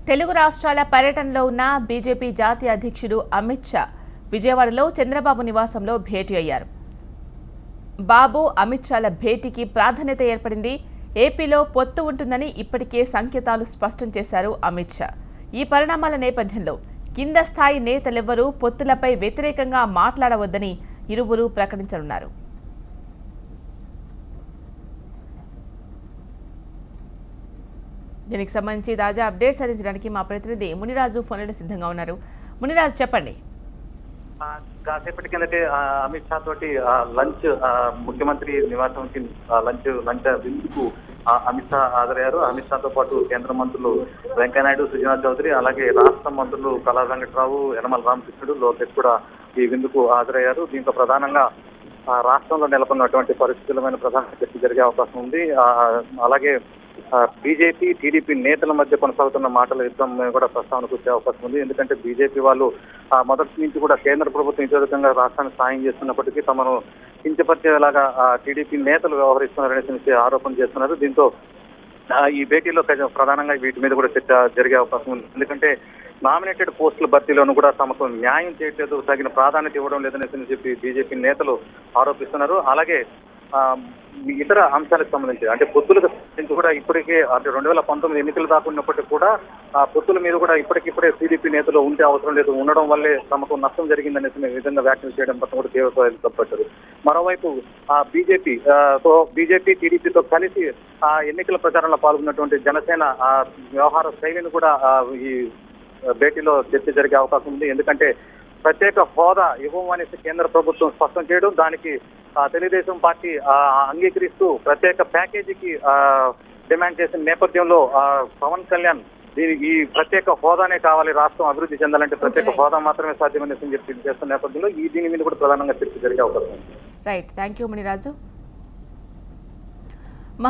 తెలుగు రాష్ట్రాల పర్యటనలో ఉన్న బీజేపీ జాతీయ అధ్యక్షుడు అమిత్ షా విజయవాడలో చంద్రబాబు నివాసంలో భేటీ అయ్యారు. బాబు అమిత్ షాల భేటీకి ప్రాధాన్యత ఏర్పడింది. ఏపీలో పొత్తు ఉంటుందని ఇప్పటికే సంకేతాలు స్పష్టం చేశారు అమిత్ షా. ఈ పరిణామాల నేపథ్యంలో కింద స్థాయి నేతలెవ్వరూ పొత్తులపై వ్యతిరేకంగా మాట్లాడవద్దని ఇరువురు ప్రకటించనున్నారు. దీనికి సంబంధించి తాజా అప్డేట్స్ అందించడానికి మా ప్రతినిధి మునిరాజు ఫోన్లో సిద్ధంగా ఉన్నారు. మునిరాజు, చెప్పండి. కాసేపటి కిందటే అమిత్ షా తోటి లంచ్ ముఖ్యమంత్రి నివాసానికి లంచ్ విందుకు అమిత్ షా హాజరయ్యారు. అమిత్ షాతో పాటు కేంద్ర మంత్రులు వెంకయ్యనాయుడు, సుజనా చౌదరి, అలాగే రాష్ట్ర మంత్రులు కళా వెంకట్రావు, యనమల రామకృష్ణుడు, లోకేష్ కూడా ఈ విందుకు హాజరయ్యారు. దీంతో ప్రధానంగా రాష్ట్రంలో నెలకొన్నటువంటి పరిస్థితులమైన ప్రధాన చర్చ జరిగే అవకాశం ఉంది. అలాగే బీజేపీ, టీడీపీ నేతల మధ్య కొనసాగుతున్న మాటల యుద్ధం కూడా ప్రస్తావనకు వచ్చే అవకాశం ఉంది. ఎందుకంటే బీజేపీ వాళ్ళు మొదటి నుంచి కూడా కేంద్ర ప్రభుత్వం ఇతరుతంగా రాష్ట్రానికి సాయం చేస్తున్నప్పటికీ తమను కించపరిచేలాగా టీడీపీ నేతలు వ్యవహరిస్తున్నారనే ఆరోపణ చేస్తున్నారు. దీంతో ఈ భేటీలో ప్రధానంగా వీటి మీద కూడా చర్చ జరిగే అవకాశం ఉంది. ఎందుకంటే నామినేటెడ్ పోస్టుల భర్తీలోనూ కూడా తమకు న్యాయం చేయట్లేదు, తగిన ప్రాధాన్యత ఇవ్వడం లేదని చెప్పి బీజేపీ నేతలు ఆరోపిస్తున్నారు. అలాగే ఇతర అంశాలకు సంబంధించి అంటే పొత్తులకు సంబంధించి కూడా ఇప్పటికే అంటే 2019 ఎన్నికలు దాకా ఉన్నప్పటికీ కూడా పొత్తుల మీద కూడా ఇప్పటికిప్పుడే టీడీపీ నేతలు ఉంటే అవసరం లేదు, ఉండడం వల్లే తమకు నష్టం జరిగిందనే విధంగా వ్యాఖ్యలు చేయడం పట్ల కూడా తీవ్ర తప్పట్టారు. మరోవైపు బీజేపీ టీడీపీతో కలిసి ఎన్నికల ప్రచారంలో పాల్గొన్నటువంటి జనసేన వ్యవహార శైలిని కూడా ఈ భేటీలో చర్చ జరిగే అవకాశం ఉంది. ఎందుకంటే ప్రత్యేక హోదా ఇవ్వమనేసి కేంద్ర ప్రభుత్వం స్పష్టం చేయడం, దానికి తెలుగుదేశం పార్టీ అంగీకరిస్తూ ప్రత్యేక ప్యాకేజీకి డిమాండ్ చేసిన నేపథ్యంలో పవన్ కళ్యాణ్ ఈ ప్రత్యేక హోదానే కావాలి, రాష్ట్రం అభివృద్ధి చెందాలంటే ప్రత్యేక హోదా మాత్రమే సాధ్యమనేసి చెప్పి చేస్తున్న నేపథ్యంలో దీని మీద కూడా ప్రధానంగా చర్చ జరిగే అవకాశం ఉంది. Right, thank you Muniraju.